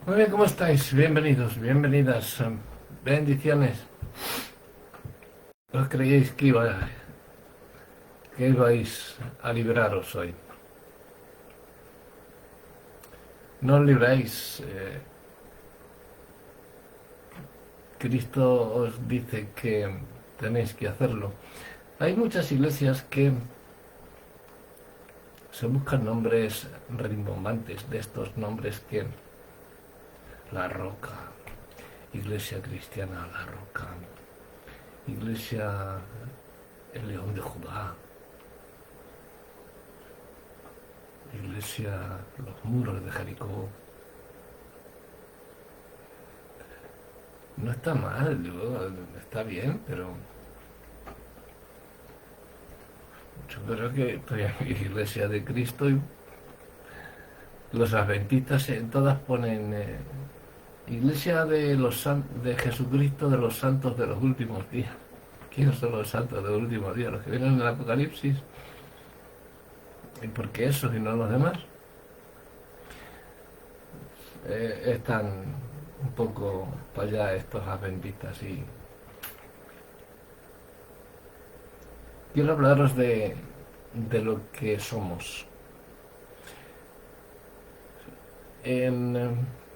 Muy bien, ¿cómo estáis? Bienvenidos, bienvenidas. Bendiciones. ¿Os creíais que ibais a libraros hoy? No os libráis. Cristo os dice que tenéis que hacerlo. Hay muchas iglesias que se buscan nombres rimbombantes, de estos nombres que La Roca, Iglesia Cristiana La Roca, Iglesia El León de Judá, Iglesia Los Muros de Jericó. No está mal, está bien, pero yo creo que Iglesia de Cristo y los adventistas en todas ponen Iglesia de Jesucristo de los santos de los últimos días. ¿Quiénes son los santos de los últimos días? Los que vienen en el Apocalipsis. ¿Y por qué esos y no los demás? Están un poco para allá estos adventistas y quiero hablaros de lo que somos. En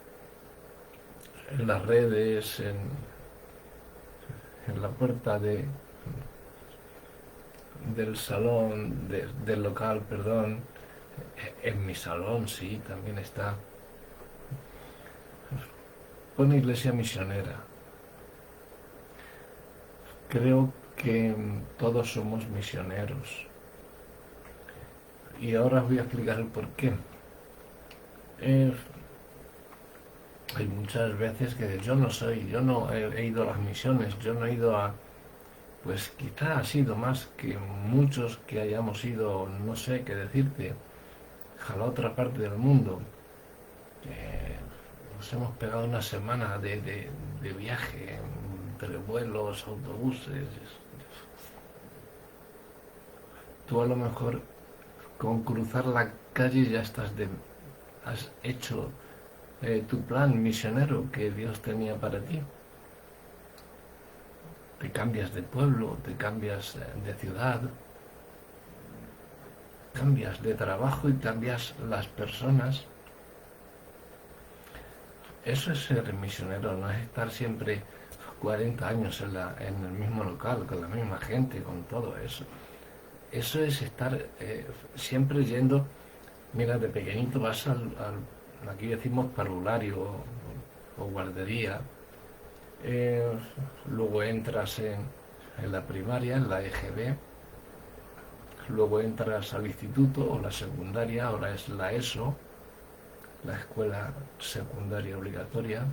las redes, en la puerta del salón, del local, perdón, en mi salón, sí, también está. Pone iglesia misionera. Creo que todos somos misioneros. Y ahora os voy a explicar el por qué. Hay muchas veces que yo no he ido a las misiones, yo no he ido a... Pues quizá ha sido más que muchos que hayamos ido, no sé qué decirte, a la otra parte del mundo. Nos hemos pegado una semana de viaje, entre vuelos, autobuses. Tú a lo mejor con cruzar la calle ya has hecho tu plan misionero que Dios tenía para ti. Te cambias de pueblo, te cambias de ciudad, cambias de trabajo y cambias las personas. Eso es ser misionero, no es estar siempre 40 años en el mismo local, con la misma gente, con todo eso. Eso es estar siempre yendo. Mira, de pequeñito vas aquí decimos parvulario o guardería, luego entras en la primaria, en la EGB, luego entras al instituto o la secundaria, ahora es la ESO, la escuela secundaria obligatoria,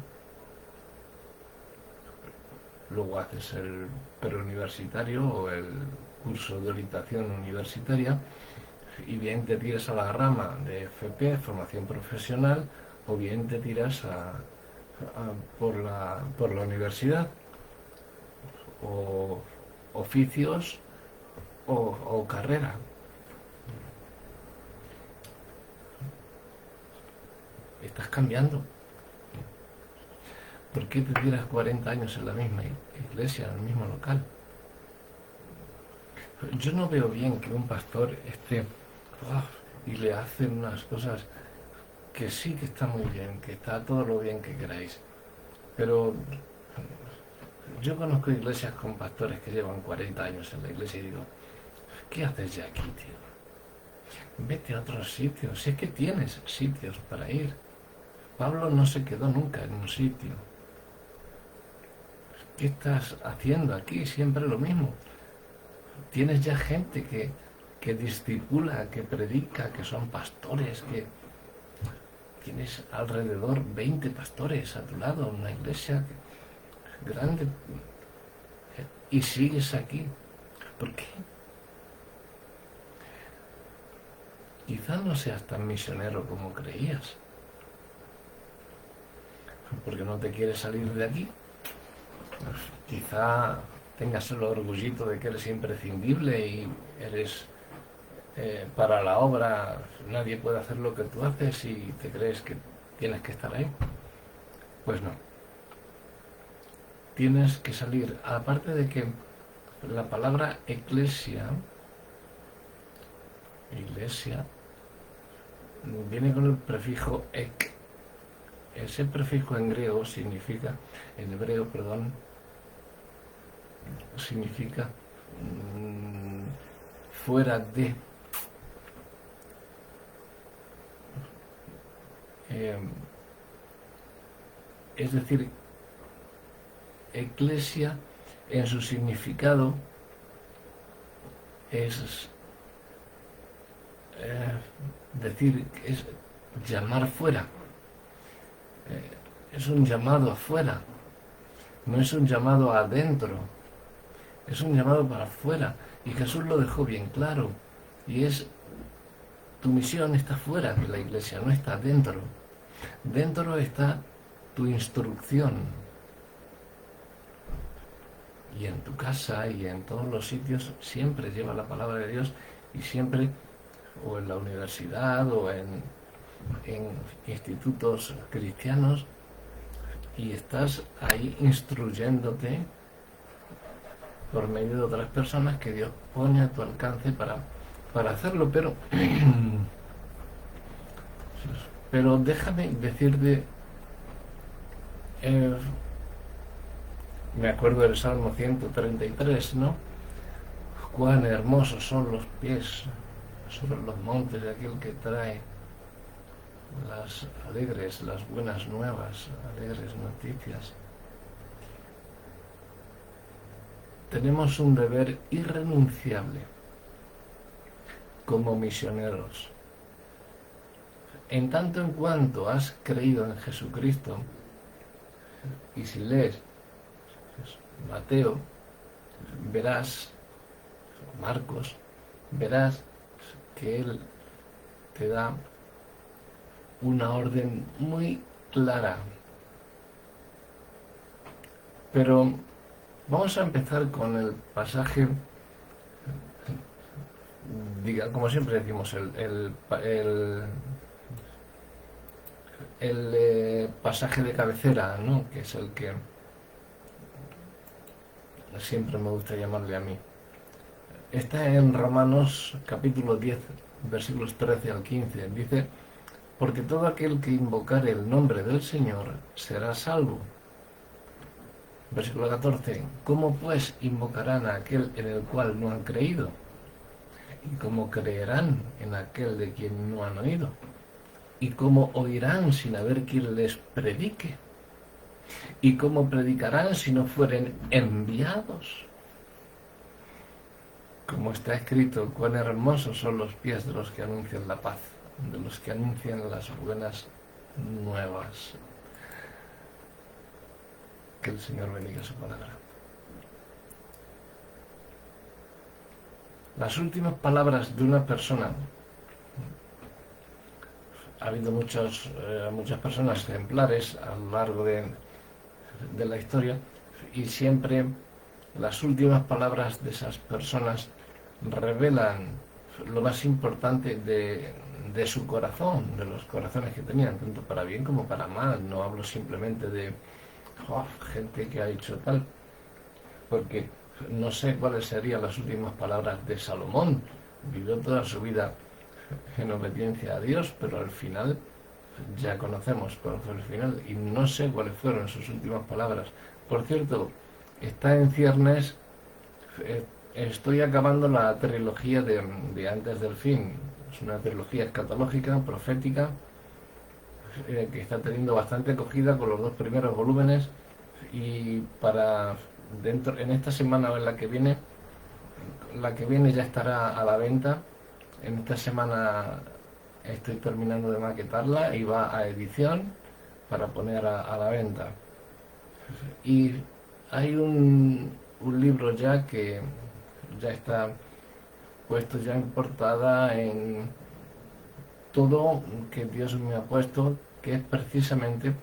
luego haces el preuniversitario o el curso de orientación universitaria, y bien te tiras a la rama de FP, formación profesional, o bien te tiras por la universidad, o oficios o carrera. Estás cambiando. ¿Por qué te tiras 40 años en la misma iglesia, en el mismo local? Yo no veo bien que un pastor esté y le hacen unas cosas que sí que está muy bien, que está todo lo bien que queráis. Pero yo conozco iglesias con pastores que llevan 40 años en la iglesia y digo, ¿qué haces ya aquí, tío? Vete a otros sitios, si es que tienes sitios para ir. Pablo no se quedó nunca en un sitio. ¿Qué estás haciendo aquí? Siempre lo mismo. Tienes ya gente que discipula, que predica, que son pastores, que tienes alrededor 20 pastores a tu lado, una iglesia grande, y sigues aquí. ¿Por qué? Quizá no seas tan misionero como creías, porque no te quieres salir de aquí. Pues quizá tengas el orgullito de que eres imprescindible y eres para la obra, nadie puede hacer lo que tú haces y te crees que tienes que estar ahí. Pues no. Tienes que salir, aparte de que la palabra iglesia viene con el prefijo ek. Ese prefijo en griego significa, en hebreo, perdón, significa fuera de. Es decir, eclesia en su significado es decir, es llamar fuera, es un llamado afuera, no es un llamado adentro, es un llamado para afuera, y Jesús lo dejó bien claro, y es, tu misión está fuera de la iglesia, no está dentro. Dentro está tu instrucción, y en tu casa y en todos los sitios siempre lleva la palabra de Dios, y siempre, o en la universidad o en institutos cristianos, y estás ahí instruyéndote por medio de otras personas que Dios pone a tu alcance para hacerlo, pero déjame decirte, me acuerdo del Salmo 133, ¿no? Cuán hermosos son los pies sobre los montes de aquel que trae las buenas nuevas, alegres noticias. Tenemos un deber irrenunciable como misioneros. En tanto en cuanto has creído en Jesucristo, y si lees Mateo, verás, Marcos, verás que Él te da una orden muy clara. Pero vamos a empezar con el pasaje, como siempre decimos, el pasaje de cabecera, ¿no? Que es el que siempre me gusta llamarle a mí. Está en Romanos capítulo 10, versículos 13 al 15. Dice: porque todo aquel que invocare el nombre del Señor será salvo. Versículo 14. ¿Cómo pues invocarán a aquel en el cual no han creído? ¿Y cómo creerán en aquel de quien no han oído? ¿Y cómo oirán sin haber quien les predique? ¿Y cómo predicarán si no fueren enviados? Como está escrito, cuán hermosos son los pies de los que anuncian la paz, de los que anuncian las buenas nuevas. Que el Señor bendiga su palabra. Las últimas palabras de una persona. Ha habido muchas personas ejemplares a lo largo de la historia, y siempre las últimas palabras de esas personas revelan lo más importante de su corazón, de los corazones que tenían, tanto para bien como para mal. No hablo simplemente de gente que ha dicho tal, porque no sé cuáles serían las últimas palabras de Salomón. Vivió toda su vida en obediencia a Dios, pero al final ya conocemos cuál fue el final, y no sé cuáles fueron sus últimas palabras. Por cierto, está en ciernes, estoy acabando la trilogía de Antes del Fin. Es una trilogía escatológica, profética, que está teniendo bastante acogida con los 2 primeros volúmenes, y en esta semana o en la que viene ya estará a la venta. En esta semana estoy terminando de maquetarla y va a edición para poner a la venta. Y hay un libro ya que ya está puesto ya en portada, en todo que Dios me ha puesto, que es precisamente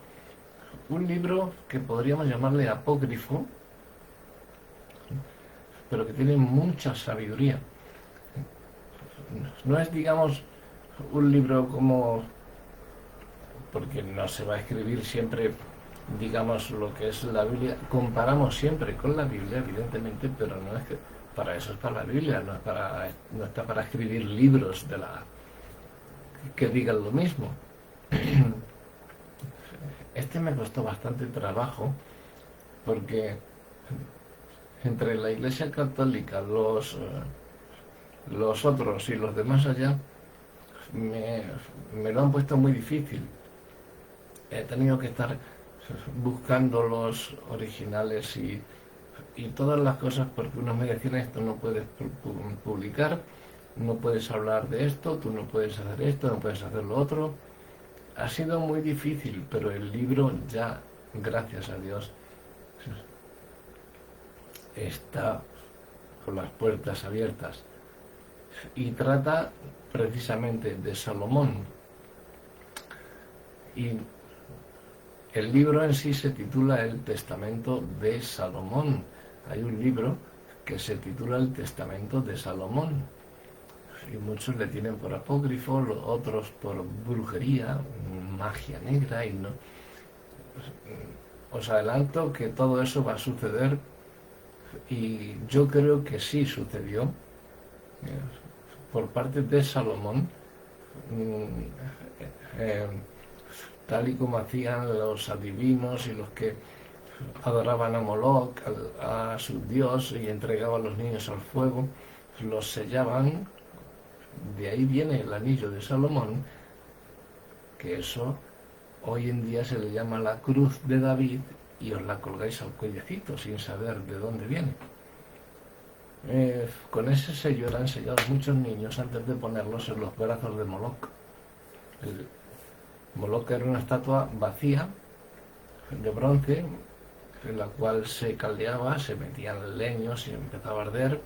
un libro que podríamos llamarle apócrifo, pero que tiene mucha sabiduría. No es, digamos, un libro como, porque no se va a escribir siempre digamos, lo que es la Biblia. Comparamos siempre con la Biblia, evidentemente, pero no es que para eso está la Biblia, no está para escribir libros que digan lo mismo. Este me costó bastante trabajo porque entre la Iglesia Católica, los otros y los demás allá, me lo han puesto muy difícil. He tenido que estar buscando los originales y todas las cosas, porque unos me decían: esto no puedes publicar, no puedes hablar de esto, tú no puedes hacer esto, no puedes hacer lo otro. Ha sido muy difícil, pero el libro ya, gracias a Dios, está con las puertas abiertas y trata precisamente de Salomón. Y el libro en sí se titula El Testamento de Salomón. Hay un libro que se titula El Testamento de Salomón. Y muchos le tienen por apócrifo, otros por brujería, magia negra, y no. Os adelanto que todo eso va a suceder, y yo creo que sí sucedió por parte de Salomón, tal y como hacían los adivinos y los que adoraban a Moloch, a su dios, y entregaban a los niños al fuego, los sellaban. De ahí viene el anillo de Salomón, que eso hoy en día se le llama la cruz de David, y os la colgáis al cuellecito sin saber de dónde viene. Con ese sello eran sellados muchos niños antes de ponerlos en los brazos de Moloch. Moloch era una estatua vacía de bronce, en la cual se caldeaba, se metían leños y empezaba a arder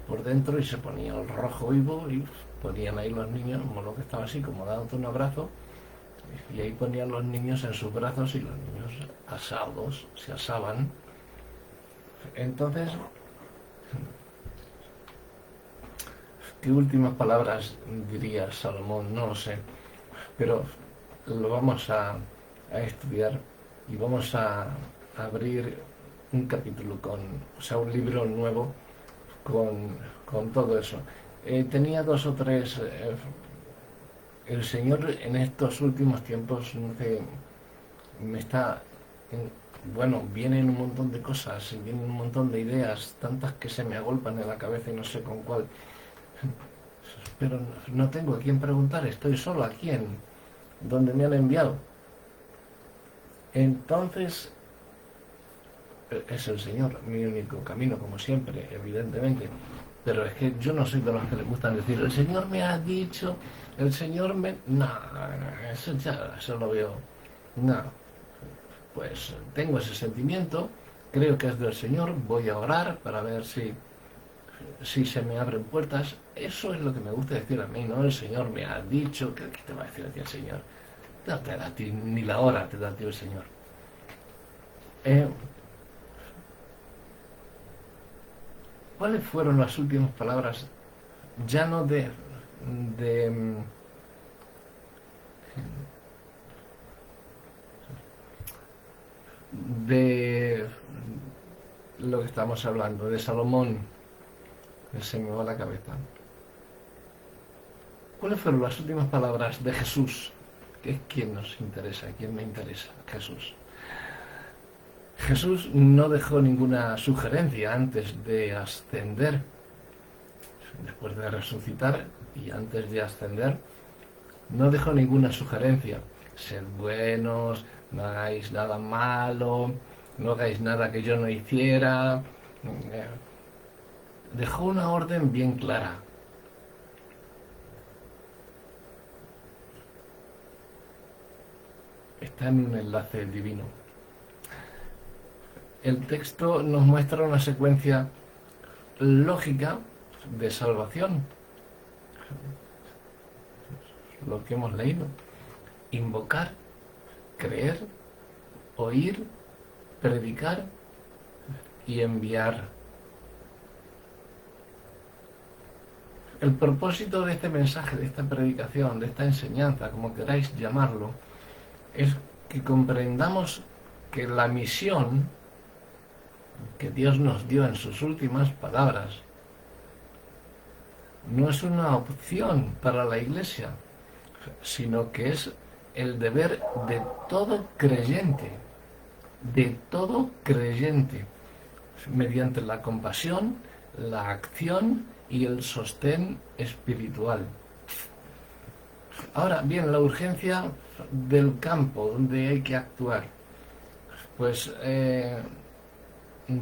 por dentro, y se ponía el rojo vivo y ponían ahí los niños. Moloch estaba así como dándote un abrazo, y ahí ponían los niños en sus brazos, y los niños asados se asaban. Entonces, ¿qué últimas palabras diría Salomón? No lo sé, pero lo vamos a estudiar, y vamos a abrir un capítulo un libro nuevo con todo eso. Tenía dos o tres. El Señor en estos últimos tiempos me está. Bueno, vienen un montón de cosas, vienen un montón de ideas, tantas que se me agolpan en la cabeza y no sé con cuál. Pero no tengo a quién preguntar, estoy solo aquí donde me han enviado. Entonces, es el Señor mi único camino, como siempre, evidentemente. Pero es que yo no soy de los que les gustan decir: el Señor me ha dicho, el Señor me... No, eso lo veo. No, pues tengo ese sentimiento, creo que es del Señor, voy a orar para ver si se me abren puertas. Eso es lo que me gusta decir a mí, ¿no? El Señor me ha dicho. ¿Qué te va a decir a ti el Señor? No te da a ti, ni la hora te da a ti el Señor. ¿Cuáles fueron las últimas palabras? Ya no de lo que estamos hablando, de Salomón. Se me va la cabeza. ¿Cuáles fueron las últimas palabras de Jesús? Que es quien nos interesa, quien me interesa, Jesús. Jesús no dejó ninguna sugerencia antes de ascender. Después de resucitar y antes de ascender, no dejó ninguna sugerencia. Sed buenos, no hagáis nada malo, no hagáis nada que yo no hiciera. Dejó una orden bien clara. Está en un enlace divino. El texto nos muestra una secuencia lógica de salvación. Lo que hemos leído: invocar, creer, oír, predicar y enviar. El propósito de este mensaje, de esta predicación, de esta enseñanza, como queráis llamarlo, es que comprendamos que la misión que Dios nos dio en sus últimas palabras no es una opción para la Iglesia, sino que es el deber de todo creyente, mediante la compasión, la acción y el sostén espiritual. Ahora bien, la urgencia del campo donde hay que actuar. Pues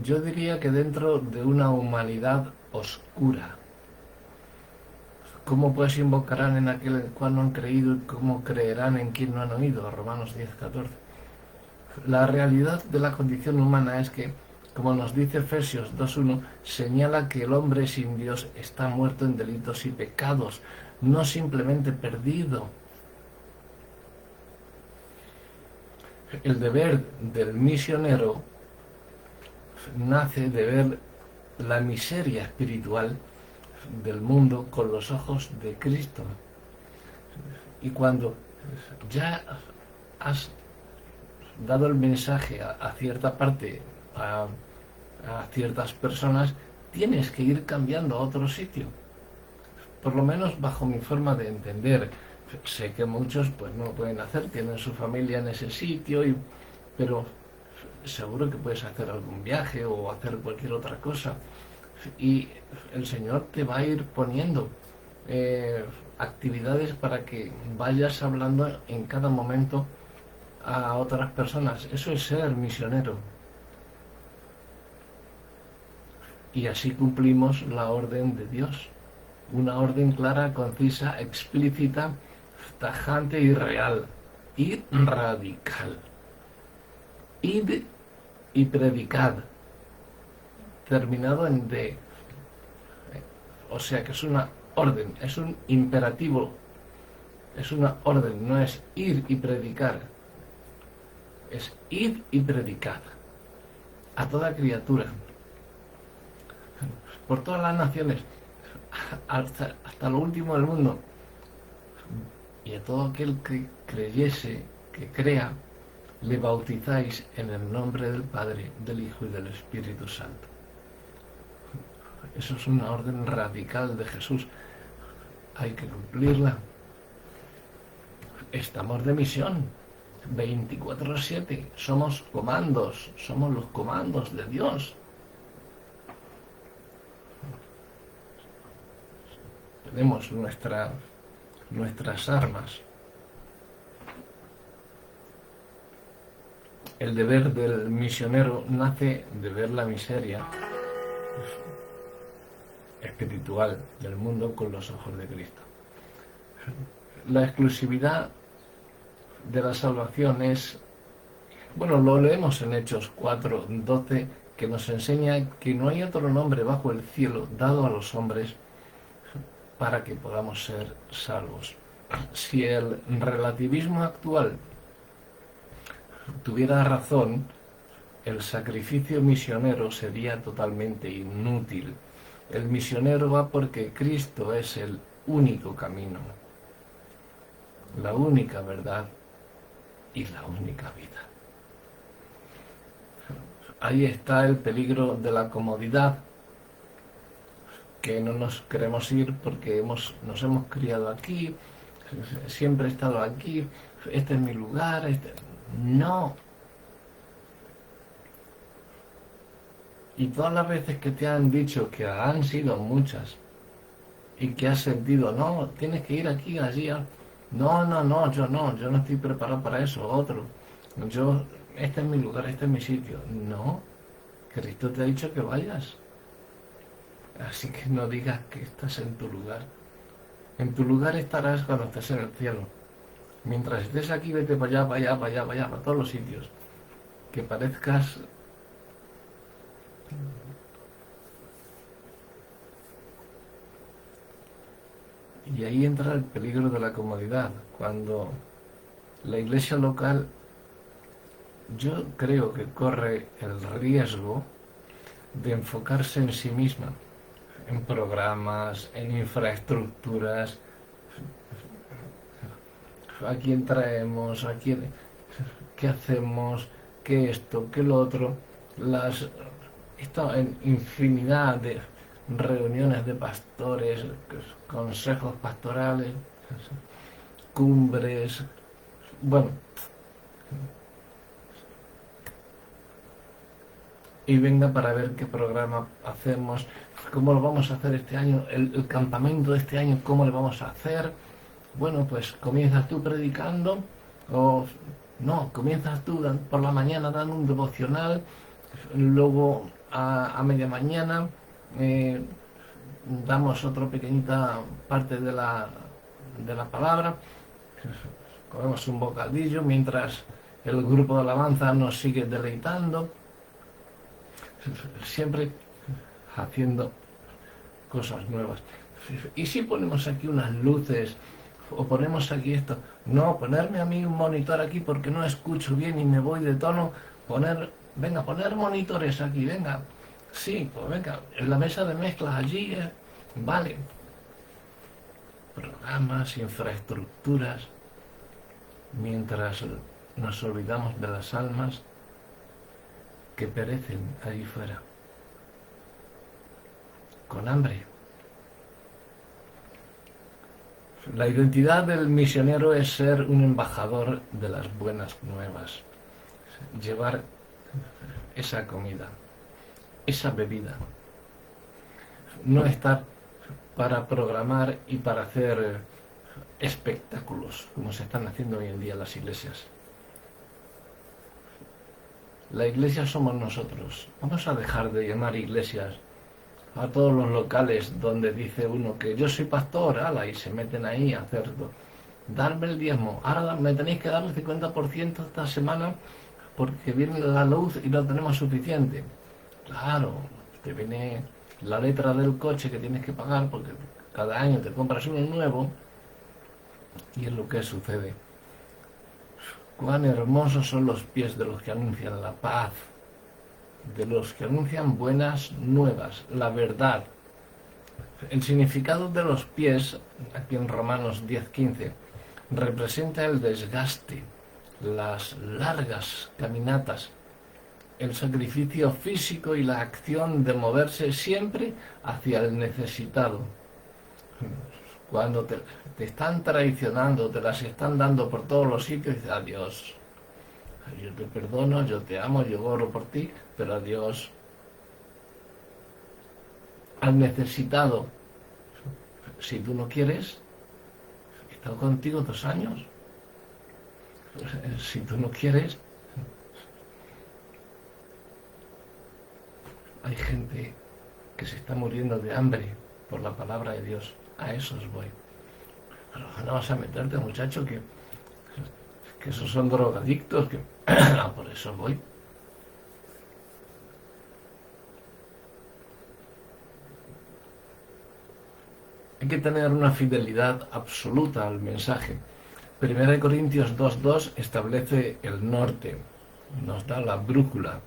yo diría que dentro de una humanidad oscura. ¿Cómo pues invocarán en aquel en el cual no han creído y cómo creerán en quien no han oído? Romanos 10:14. La realidad de la condición humana es que, como nos dice Efesios 2:1, señala que el hombre sin Dios está muerto en delitos y pecados, no simplemente perdido. El deber del misionero nace de ver la miseria espiritual del mundo con los ojos de Cristo. Y cuando ya has dado el mensaje a cierta parte, a ciertas personas, tienes que ir cambiando a otro sitio. Por lo menos bajo mi forma de entender. Sé que muchos pues no lo pueden hacer, tienen su familia en ese sitio, pero seguro que puedes hacer algún viaje o hacer cualquier otra cosa. Y el Señor te va a ir poniendo actividades para que vayas hablando en cada momento a otras personas. Eso es ser misionero. Y así cumplimos la orden de Dios. Una orden clara, concisa, explícita, tajante y real. Y radical. Id y predicad. Terminado en D. O sea que es una orden, es un imperativo. Es una orden, no es ir y predicar. Es ir y predicar. A toda criatura. Por todas las naciones. Hasta lo último del mundo. Y a todo aquel que creyese, que crea, le bautizáis en el nombre del Padre, del Hijo y del Espíritu Santo. Eso es una orden radical de Jesús. Hay que cumplirla. Estamos de misión. 24/7. Somos comandos. Somos los comandos de Dios. Tenemos nuestras armas. El deber del misionero nace de ver la miseria espiritual del mundo con los ojos de Cristo. La exclusividad de la salvación es, bueno, lo leemos en Hechos 4:12, que nos enseña que no hay otro nombre bajo el cielo dado a los hombres para que podamos ser salvos. Si el relativismo actual tuviera razón, el sacrificio misionero sería totalmente inútil. El misionero va porque Cristo es el único camino, la única verdad y la única vida. Ahí está el peligro de la comodidad, que no nos queremos ir porque nos hemos criado aquí, siempre he estado aquí, este es mi lugar. No. Y todas las veces que te han dicho, que han sido muchas, y que has sentido, no, tienes que ir aquí, allí, no, yo no estoy preparado para eso, otro. Este es mi lugar, este es mi sitio. No, Cristo te ha dicho que vayas. Así que no digas que estás en tu lugar. En tu lugar estarás cuando estés en el cielo. Mientras estés aquí, vete para allá, para todos los sitios. Que parezcas... Y ahí entra el peligro de la comodidad. Cuando la iglesia local, yo creo que corre el riesgo de enfocarse en sí misma, en programas, en infraestructuras, a quién traemos, qué hacemos, que esto, que lo otro, en infinidad de reuniones de pastores, consejos pastorales, cumbres, bueno, y venga para ver qué programa hacemos, cómo lo vamos a hacer este año, el campamento de este año, cómo lo vamos a hacer. Bueno, pues comienzas tú predicando, o no, comienzas tú por la mañana dando un devocional, luego a media mañana damos otra pequeñita parte de la palabra, comemos un bocadillo mientras el grupo de alabanza nos sigue deleitando, siempre haciendo cosas nuevas. Y si ponemos aquí unas luces o ponemos aquí esto, no, ponerme a mí un monitor aquí porque no escucho bien y me voy de tono, poner monitores aquí, venga, sí, pues venga, en la mesa de mezclas allí, vale, programas, infraestructuras, mientras nos olvidamos de las almas que perecen ahí fuera, con hambre. La identidad del misionero es ser un embajador de las buenas nuevas, llevar esa comida, esa bebida, no estar para programar y para hacer espectáculos como se están haciendo hoy en día las iglesias. La iglesia somos nosotros. Vamos a dejar de llamar iglesias a todos los locales donde dice uno que yo soy pastor, ala, y se meten ahí a hacerlo. Darme el diezmo. Ahora me tenéis que dar el 50% esta semana porque viene la luz y no tenemos suficiente. Claro, te viene la letra del coche que tienes que pagar porque cada año te compras uno nuevo y es lo que sucede. Cuán hermosos son los pies de los que anuncian la paz, de los que anuncian buenas nuevas, la verdad. El significado de los pies, aquí en Romanos 10:15, representa el desgaste, las largas caminatas, el sacrificio físico y la acción de moverse siempre hacia el necesitado. Cuando te están traicionando, te las están dando por todos los sitios, dices adiós. Yo te perdono, yo te amo, yo oro por ti, pero adiós. Al necesitado, si tú no quieres, he estado contigo 2 años. Si tú no quieres, hay gente que se está muriendo de hambre por la palabra de Dios. A esos voy. Pero no vas a meterte, muchacho, que esos son drogadictos, que por eso voy. Hay que tener una fidelidad absoluta al mensaje. 1 Corintios 2:2 establece el norte, nos da la brújula.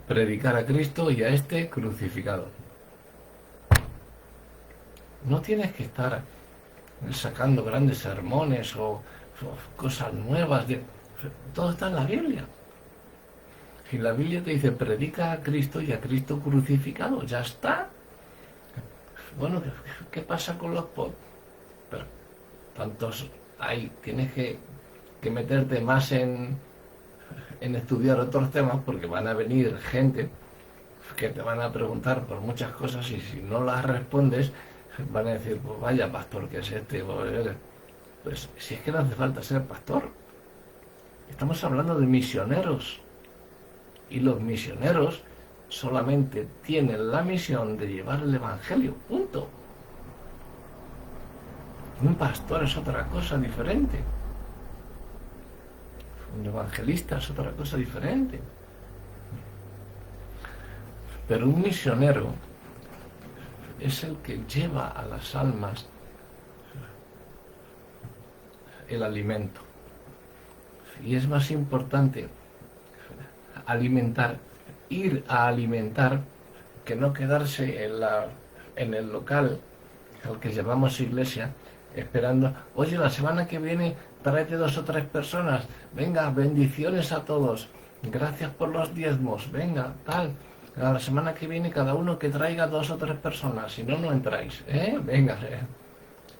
Predicar a Cristo y a este crucificado. No tienes que estar sacando grandes sermones o cosas nuevas. Todo está en la Biblia. Y la Biblia te dice, predica a Cristo y a Cristo crucificado. Ya está. Bueno, ¿qué pasa con los pobres? Pero tantos hay, tienes que meterte más en estudiar otros temas porque van a venir gente que te van a preguntar por muchas cosas y si no las respondes van a decir, pues vaya pastor que es este. Pues si es que no hace falta ser pastor. Estamos hablando de misioneros. Y los misioneros solamente tienen la misión de llevar el evangelio. Punto. Un pastor es otra cosa diferente. Un evangelista es otra cosa diferente. Pero un misionero es el que lleva a las almas el alimento. Y es más importante ir a alimentar, que no quedarse en el local al que llamamos iglesia, esperando, oye, la semana que viene tráete 2 o 3 personas, venga, bendiciones a todos, gracias por los diezmos, venga, tal. A la semana que viene cada uno que traiga 2 o 3 personas, si no, no entráis, venga.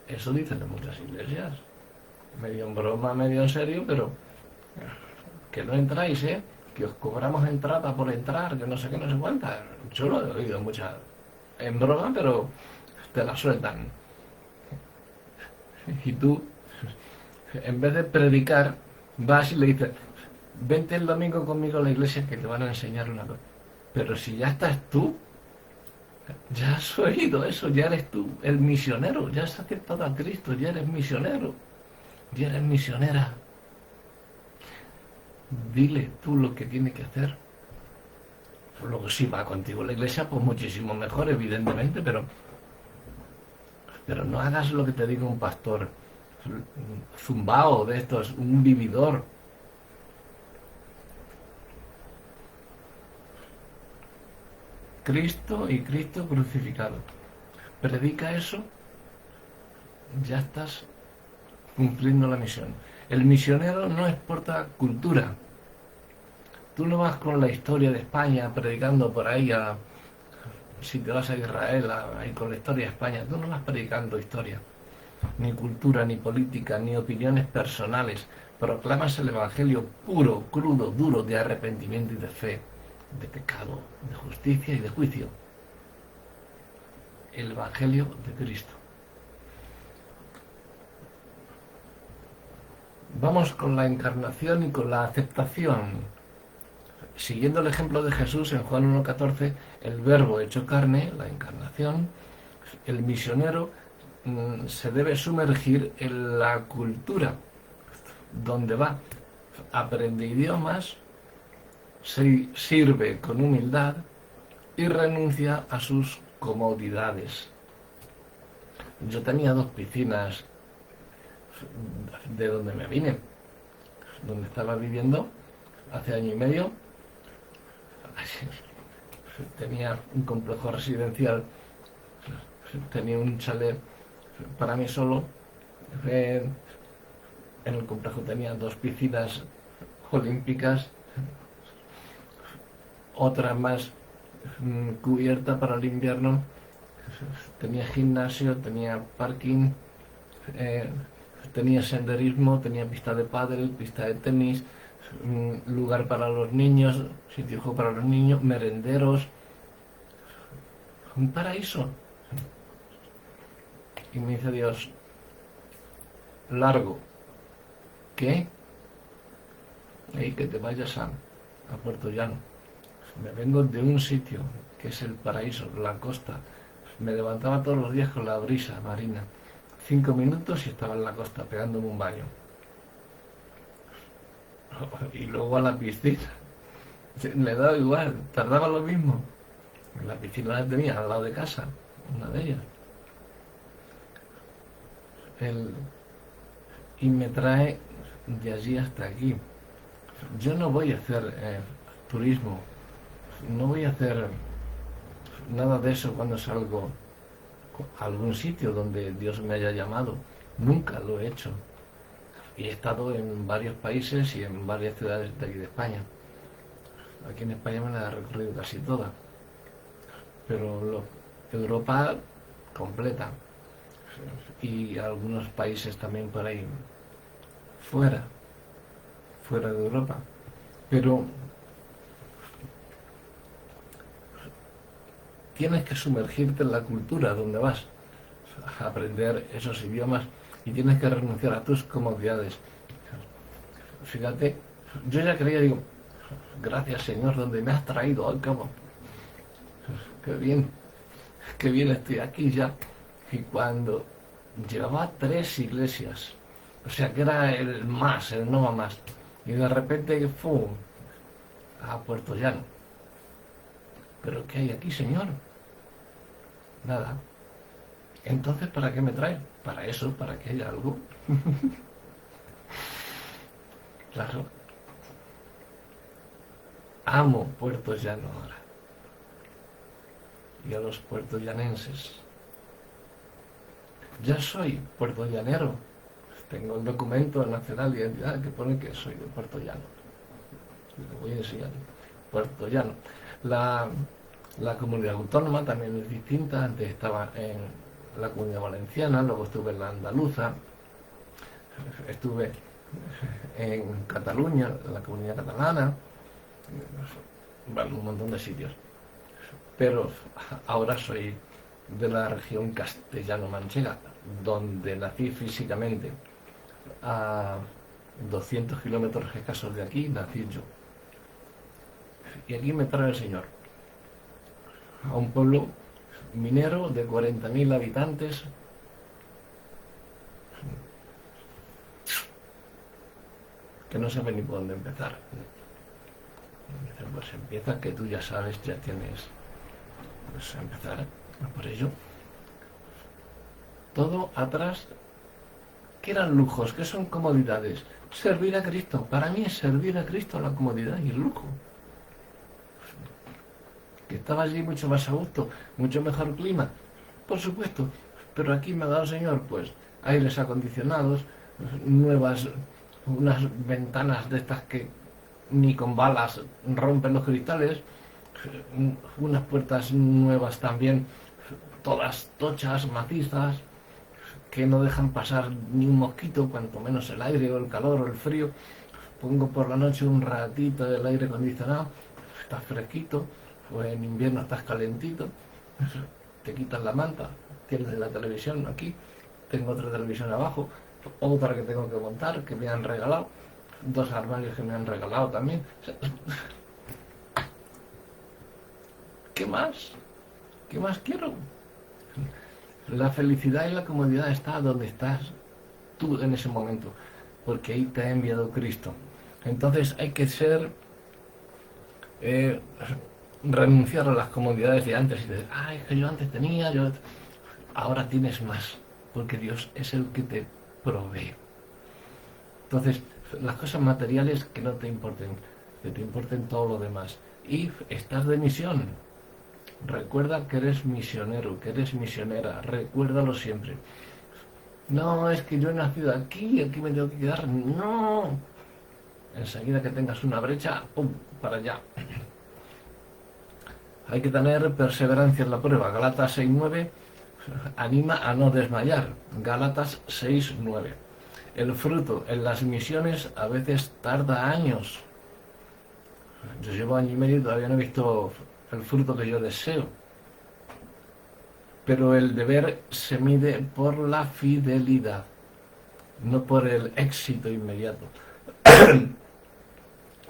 Eso dicen en muchas iglesias, medio en broma, medio en serio, pero que no entráis, que os cobramos entrada por entrar, que no sé qué, no sé cuántas. Yo lo he oído muchas en broma, pero te la sueltan. Y tú, en vez de predicar, vas y le dices, vente el domingo conmigo a la iglesia que te van a enseñar una cosa. Pero si ya estás tú, ya has oído eso, ya eres tú el misionero, ya has aceptado a Cristo, ya eres misionero, ya eres misionera. Dile tú lo que tiene que hacer. Luego si va contigo a la iglesia, pues muchísimo mejor, evidentemente, pero no hagas lo que te diga un pastor zumbao de estos, un vividor. Cristo y Cristo crucificado. Predica eso, ya estás cumpliendo la misión. El misionero no exporta cultura. Tú no vas con la historia de España predicando por ahí si te vas a Israel, ahí con la historia de España. Tú no vas predicando historia, ni cultura, ni política, ni opiniones personales. Proclamas el evangelio puro, crudo, duro, de arrepentimiento y de fe, de pecado, de justicia y de juicio. El evangelio de Cristo. Vamos con la encarnación y con la aceptación. Siguiendo el ejemplo de Jesús en Juan 1,14, el verbo hecho carne, la encarnación, el misionero se debe sumergir en la cultura donde va, aprende idiomas, sirve con humildad y renuncia a sus comodidades. Yo tenía 2 piscinas de donde me vine, donde estaba viviendo hace año y medio. Tenía un complejo residencial, tenía un chalet para mí solo. En el complejo tenía 2 piscinas olímpicas, otra más cubierta para el invierno. Tenía gimnasio, tenía parking, tenía senderismo, tenía pista de pádel, pista de tenis, lugar para los niños, sitio de juego para los niños, merenderos, un paraíso. Y me dice Dios, largo, ¿qué? Y que te vayas a Puerto Llano. Me vengo de un sitio que es el paraíso, la costa. Me levantaba todos los días con la brisa marina. 5 minutos y estaba en la costa pegándome un baño. Y luego a la piscina. Le daba igual, tardaba lo mismo. La piscina la tenía al lado de casa, una de ellas. Y me trae de allí hasta aquí. Yo no voy a hacer turismo, no voy a hacer nada de eso cuando salgo a algún sitio donde Dios me haya llamado. Nunca lo he hecho. Y he estado en varios países y en varias ciudades de aquí de España. Aquí en España me la he recorrido casi toda. Pero Europa completa. Y algunos países también por ahí fuera de Europa. Pero tienes que sumergirte en la cultura donde vas, a aprender esos idiomas, y tienes que renunciar a tus comodidades. Fíjate, yo ya creía, digo, gracias Señor, donde me has traído, al cabo. Qué bien estoy aquí ya. Y cuando llevaba 3 iglesias, o sea que era el no más, y de repente ¡fum! A Puerto Llano. ¿Pero qué hay aquí, Señor? Nada. Entonces, ¿para qué me trae? Para eso, para que haya algo. Claro. Amo Puerto Llano ahora. Y a los puertollanenses. Ya soy puertollanero. Tengo el documento nacional de identidad que pone que soy de Puerto Llano. Lo voy a enseñar. Puerto Llano. La comunidad autónoma también es distinta. Antes estaba en la Comunidad Valenciana, luego estuve en la Andaluza, estuve en Cataluña, en la Comunidad Catalana, bueno, un montón de sitios. Pero ahora soy de la región castellano-manchega, donde nací físicamente. A 200 kilómetros escasos de aquí nací yo. Y aquí me trae el Señor a un pueblo minero de 40.000 habitantes, que no sabe ni por dónde empezar. Pues empieza, que tú ya sabes, ya tienes, pues a empezar por ello. Todo atrás. ¿Qué eran lujos? ¿Qué son comodidades? Servir a Cristo. Para mí es servir a Cristo la comodidad y el lujo. Que estaba allí mucho más a gusto, mucho mejor clima, por supuesto. Pero aquí me ha dado el Señor, pues, aires acondicionados, nuevas, unas ventanas de estas que ni con balas rompen los cristales, unas puertas nuevas también, todas tochas, macizas, que no dejan pasar ni un mosquito, cuanto menos el aire o el calor o el frío. Pongo por la noche un ratito el aire acondicionado, está fresquito, o en invierno estás calentito, te quitas la manta, tienes la televisión aquí, tengo otra televisión abajo, otra que tengo que montar, que me han regalado, 2 armarios que me han regalado también. ¿Qué más? ¿Qué más quiero? La felicidad y la comodidad está donde estás tú en ese momento, porque ahí te ha enviado Cristo. Entonces hay que ser, renunciar a las comodidades de antes y decir, es que yo antes tenía, ahora tienes más, porque Dios es el que te provee. Entonces, las cosas materiales que no te importen, que te importen todo lo demás. Y estás de misión. Recuerda que eres misionero, que eres misionera, recuérdalo siempre. No, es que yo he nacido aquí, aquí me tengo que quedar. No. Enseguida que tengas una brecha, ¡pum!, para allá. Hay que tener perseverancia en la prueba. Gálatas 6:9 anima a no desmayar. Gálatas 6:9. El fruto en las misiones a veces tarda años. Yo llevo año y medio y todavía no he visto el fruto que yo deseo. Pero el deber se mide por la fidelidad, no por el éxito inmediato.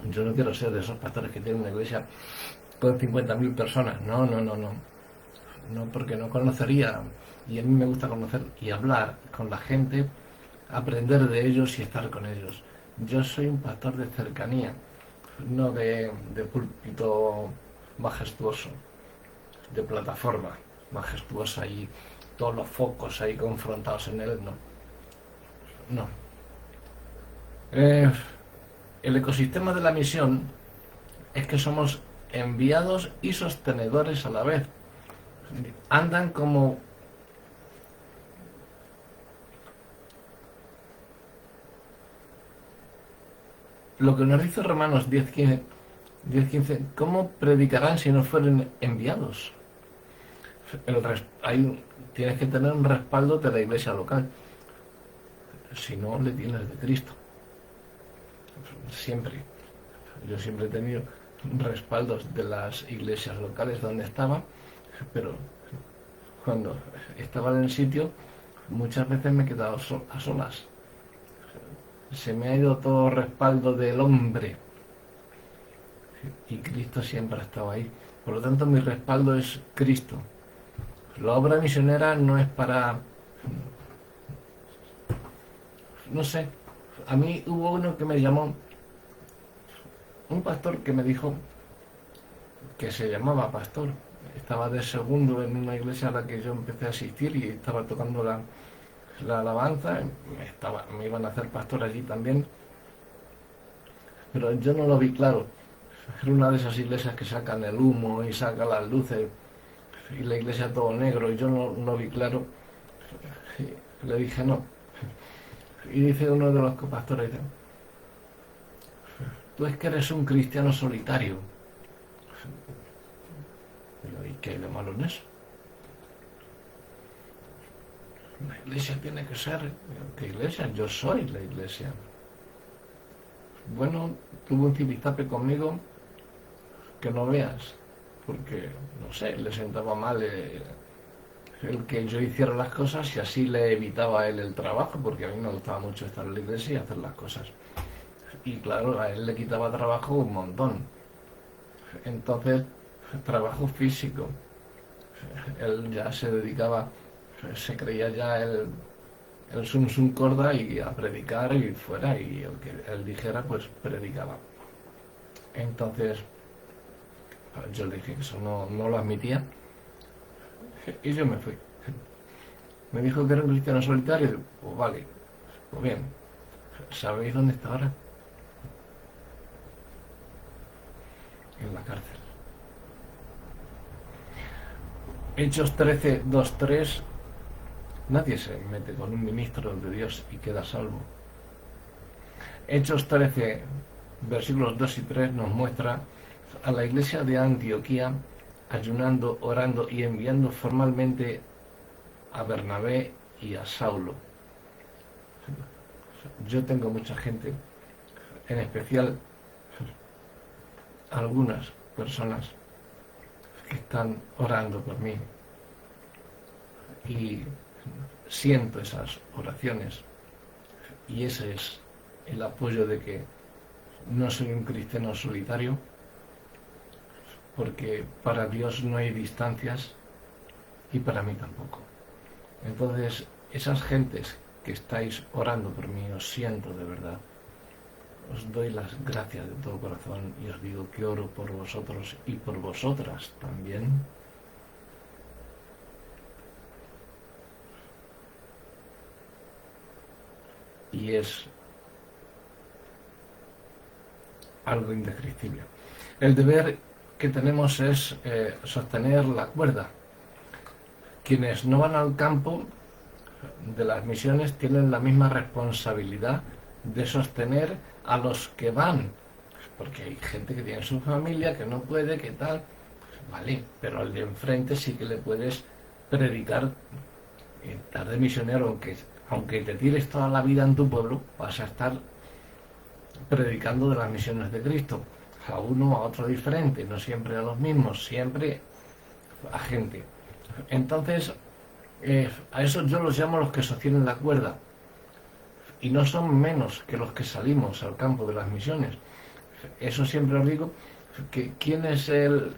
Yo no quiero ser de esos pastores que tienen una iglesia con 50.000 personas. No, porque no conocería. Y a mí me gusta conocer y hablar con la gente, aprender de ellos y estar con ellos. Yo soy un pastor de cercanía, no de púlpito majestuoso, de plataforma majestuosa y todos los focos ahí confrontados en él. No. El ecosistema de la misión es que somos enviados y sostenedores a la vez. Andan como lo que nos dice Romanos 10:15, ¿cómo predicarán si no fueren enviados? Tienes que tener un respaldo de la iglesia local. Si no, le tienes de Cristo. Siempre. Yo siempre he tenido respaldos de las iglesias locales donde estaba, pero cuando estaba en el sitio, muchas veces me he quedado a solas. Se me ha ido todo respaldo del hombre. Y Cristo siempre ha estado ahí. Por lo tanto, mi respaldo es Cristo. La obra misionera no es para... No sé. A mí hubo uno que me llamó, un pastor que me dijo que se llamaba pastor. Estaba de segundo en una iglesia a la que yo empecé a asistir y estaba tocando la alabanza. Me iban a hacer pastor allí también. Pero yo no lo vi claro. Era una de esas iglesias que sacan el humo y sacan las luces y la iglesia todo negro, y yo no vi claro. Y le dije no. Y dice uno de los copastores, dice, tú es que eres un cristiano solitario. Digo, ¿y qué hay de malo en eso? La iglesia tiene que ser... ¿Qué iglesia? Yo soy la iglesia. Bueno, tuvo un zipizape conmigo que no veas, porque, no sé, le sentaba mal el que yo hiciera las cosas y así le evitaba a él el trabajo, porque a mí me gustaba mucho estar en la iglesia y hacer las cosas. Y claro, a él le quitaba trabajo un montón. Entonces, trabajo físico. Él ya se dedicaba, se creía ya el sum sum corda y a predicar y fuera, y el que él dijera, pues predicaba. Entonces, yo le dije que eso no lo admitía y yo me fui. Me dijo que era un cristiano solitario y digo, pues vale, pues bien, ¿sabéis dónde está ahora? En la cárcel. Hechos 13, 2, 3. Nadie se mete con un ministro de Dios y queda salvo. Hechos 13, versículos 2 y 3 nos muestra a la iglesia de Antioquía ayunando, orando y enviando formalmente a Bernabé y a Saulo. Yo tengo mucha gente, en especial algunas personas que están orando por mí y siento esas oraciones y ese es el apoyo de que no soy un cristiano solitario, porque para Dios no hay distancias y para mí tampoco. Entonces, esas gentes que estáis orando por mí, os siento de verdad. Os doy las gracias de todo corazón y os digo que oro por vosotros y por vosotras también. Y es algo indescriptible. El deber que tenemos es sostener la cuerda. Quienes no van al campo de las misiones tienen la misma responsabilidad de sostener a los que van, porque hay gente que tiene su familia, que no puede, que tal, vale, pero al de enfrente sí que le puedes predicar, estar de misionero, aunque te tires toda la vida en tu pueblo, vas a estar predicando de las misiones de Cristo, a uno a otro diferente, no siempre a los mismos, siempre a gente. Entonces, a eso yo los llamo los que sostienen la cuerda, y no son menos que los que salimos al campo de las misiones. Eso siempre os digo, que ¿quién es el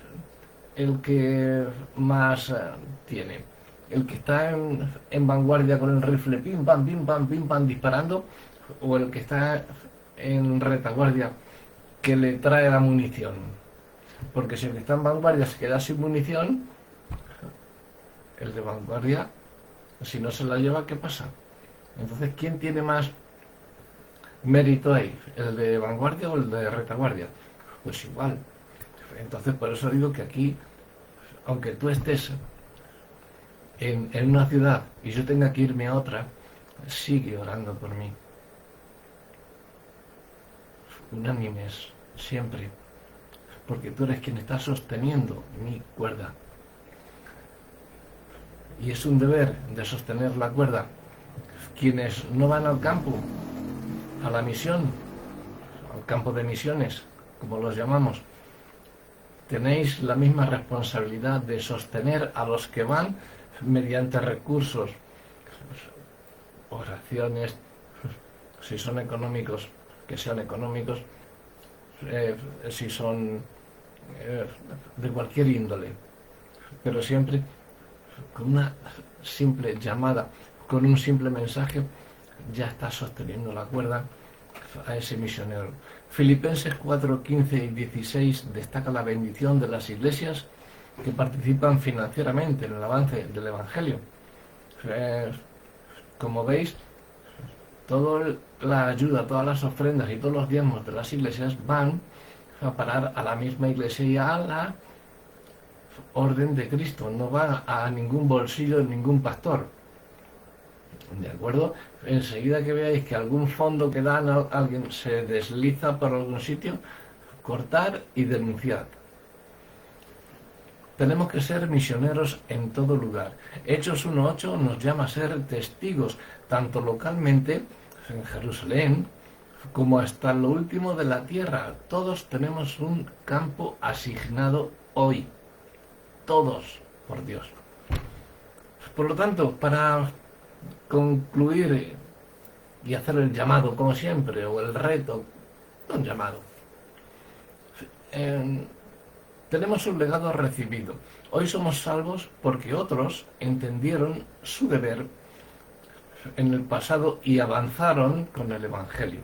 que más tiene? ¿El que está en vanguardia con el rifle pim pam disparando? ¿O el que está en retaguardia que le trae la munición? Porque si el que está en vanguardia se queda sin munición, el de vanguardia, si no se la lleva, ¿qué pasa? Entonces, ¿quién tiene más mérito ahí? ¿El de vanguardia o el de retaguardia? Pues igual. Entonces, por eso digo que aquí, aunque tú estés en una ciudad y yo tenga que irme a otra, sigue orando por mí. Unánimes, siempre. Porque tú eres quien está sosteniendo mi cuerda. Y es un deber de sostener la cuerda. Quienes no van al campo, a la misión, al campo de misiones, como los llamamos, tenéis la misma responsabilidad de sostener a los que van mediante recursos, oraciones, si son económicos, que sean económicos, si son de cualquier índole, pero siempre con una simple llamada, con un simple mensaje, ya está sosteniendo la cuerda a ese misionero. Filipenses 4, 15 y 16 destaca la bendición de las iglesias que participan financieramente en el avance del Evangelio. Como veis, toda la ayuda, todas las ofrendas y todos los diezmos de las iglesias van a parar a la misma iglesia y a la orden de Cristo, no va a ningún bolsillo de ningún pastor. ¿De acuerdo? Enseguida que veáis que algún fondo que dan a alguien se desliza por algún sitio, cortar y denunciar. Tenemos que ser misioneros en todo lugar. Hechos 1.8 nos llama a ser testigos, tanto localmente, en Jerusalén, como hasta lo último de la tierra. Todos tenemos un campo asignado hoy. Todos, por Dios. Por lo tanto, para concluir y hacer el llamado, como siempre, o el reto, un llamado. Tenemos un legado recibido. Hoy somos salvos porque otros entendieron su deber en el pasado y avanzaron con el Evangelio.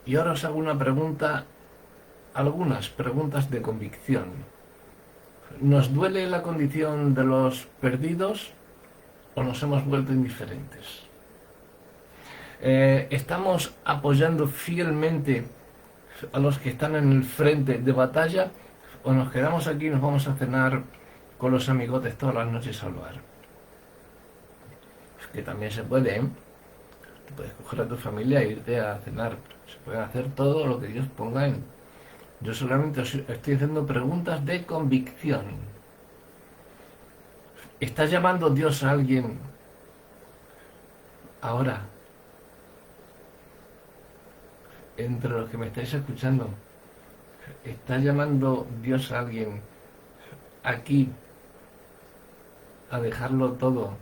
Y ahora os hago una pregunta, algunas preguntas de convicción. ¿Nos duele la condición de los perdidos o nos hemos vuelto indiferentes? ¿Estamos apoyando fielmente a los que están en el frente de batalla o nos quedamos aquí y nos vamos a cenar con los amigotes todas las noches al bar? Que también se puede, ¿eh? Tú puedes coger a tu familia e irte a cenar. Se puede hacer todo lo que Dios ponga en. Yo solamente os estoy haciendo preguntas de convicción. ¿Está llamando Dios a alguien ahora? Entre los que me estáis escuchando, ¿está llamando Dios a alguien aquí a dejarlo todo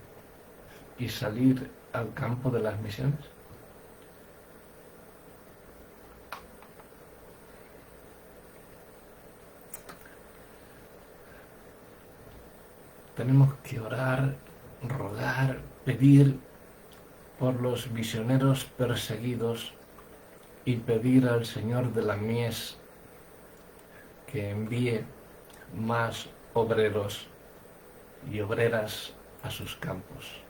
y salir al campo de las misiones? Tenemos que orar, rogar, pedir por los misioneros perseguidos y pedir al Señor de la mies que envíe más obreros y obreras a sus campos.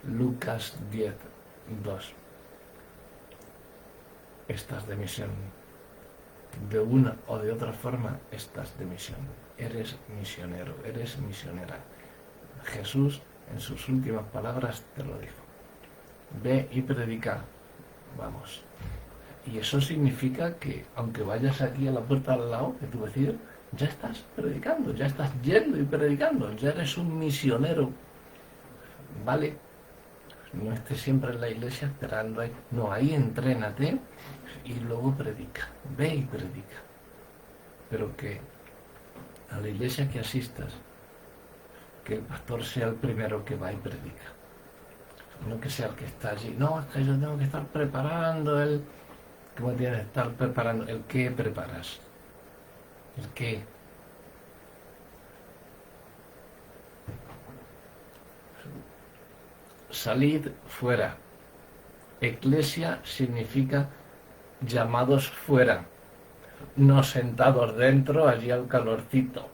Lucas 10:2. Estás de misión. De una o de otra forma estás de misión. Eres misionero, eres misionera. Jesús en sus últimas palabras te lo dijo. Ve y predica. Vamos. Y eso significa que aunque vayas aquí a la puerta al lado de tu vecino, ya estás predicando, ya estás yendo y predicando, ya eres un misionero. ¿Vale? No estés siempre en la iglesia esperando ahí. No, ahí entrénate y luego predica. Ve y predica. Pero que a la iglesia que asistas, que el pastor sea el primero que va y predica. No que sea el que está allí. No, es que yo tengo que estar preparando el... ¿Cómo tienes que estar preparando? ¿El qué preparas? ¿El qué? Salid fuera. Eclesia significa llamados fuera, no sentados dentro, allí al calorcito.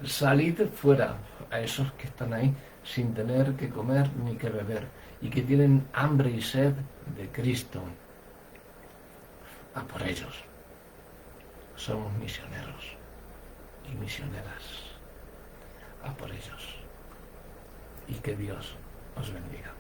Salid fuera a esos que están ahí sin tener que comer ni que beber y que tienen hambre y sed de Cristo. A por ellos. Somos misioneros y misioneras. A por ellos. Y que Dios os bendiga.